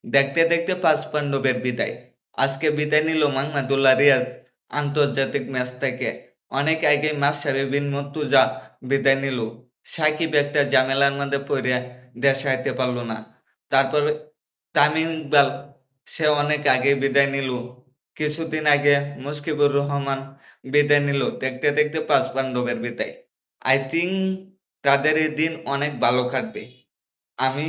দেখতে দেখতে পাঁচ পাণ্ডবের বিদায়। আজকে বিদায় নিল মাহমুদুল্লাহ রিয়াজ আন্তর্জাতিক ম্যাচ থেকে। অনেক আগে মাশরাফি বিন মুর্তজা বিদায় নিল। সাকিব একটা ঝামেলার মধ্যে পড়ে দেশে আইতে পারল না। তারপর তামিম ইকবাল সে অনেক আগে বিদায় নিল। কিছুদিন আগে মুশফিকুর রহমান বিদায় নিল। দেখতে দেখতে পাঁচ পাণ্ডবের বিদায়। আই থিঙ্ক তাদের এই দিন অনেক ভালো কাটবে। আমি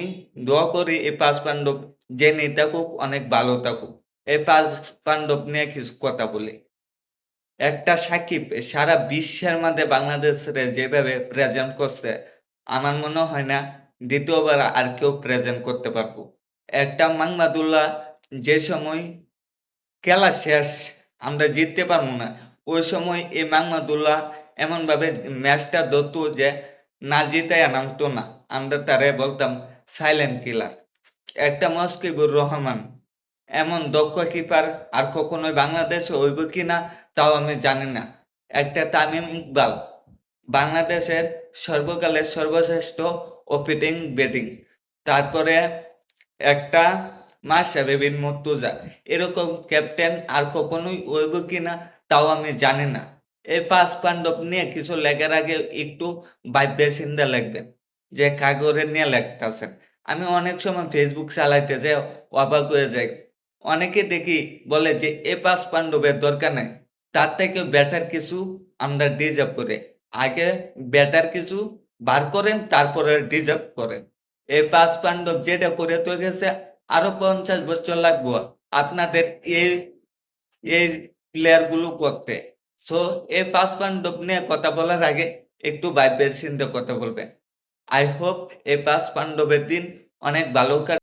দোয়া করি এই পাঁচ পাণ্ডব যে নেই থাকুক অনেক ভালো থাকুক। এই পাঁচ পাণ্ডব নিয়ে কিছু কথা বলি। একটা সাকিব সারা বিশ্বের মধ্যে বাংলাদেশের যেভাবে প্রেজেন্ট করছে আমার মনে হয় না দ্বিতীয়বার আর কেউ প্রেজেন্ট করতে পারবো। একটা মাহমুদুল্লাহ যে সময় খেলা শেষ আমরা জিততে পারবো না, ওই সময় এই মাহমুদুল্লাহ এমনভাবে ম্যাচটা ধরতো যে না জিতাইয়া নামতো না। আমরা তারে বলতাম সাইলেন্ট কিলার। একটা মুশফিকুর রহমান এমন দক্ষ কিপার আর কখনোই বাংলাদেশে হইব কিনা তাও আমি জানি না। একটা তামিম ইকবাল বাংলাদেশের সর্বকালের সর্বশ্রেষ্ঠ ওপেনিং ব্যাটিং। তারপরে একটা মাশরাফি বিন মুর্তজা এরকম ক্যাপ্টেন আর কখনোই হইব কিনা তাও আমি জানি না। এই পাঁচ পাণ্ডব নিয়ে কিছু লেখার আগে একটু ভাইবে চিন্তা লিখবেন যে কাগজে নিয়ে লেখতেছেন। আমি অনেক সময় ফেসবুক চালাইতে যাই অবাক হয়ে যাই। অনেকে দেখি বলে যে এ পাঁচ পাণ্ডবের দরকার নাই, তার থেকে বেটার কিছু আমরা ডিজার্ভ করে। আগে বেটার কিছু বার করেন তারপরে ডিজার্ভ করেন। এই পাঁচ পাণ্ডব যেটা করে তো গেছে আরো 50 বছর লাগবো আপনাদের এই এই প্লেয়ার গুলো করতে। সো এই পাঁচ পাণ্ডব নিয়ে কথা বলার আগে একটু ভাইবের চিন্তা কথা বলবেন। আই হোপ এই পাঁচ পাণ্ডবের দিন অনেক ভালো কাটে।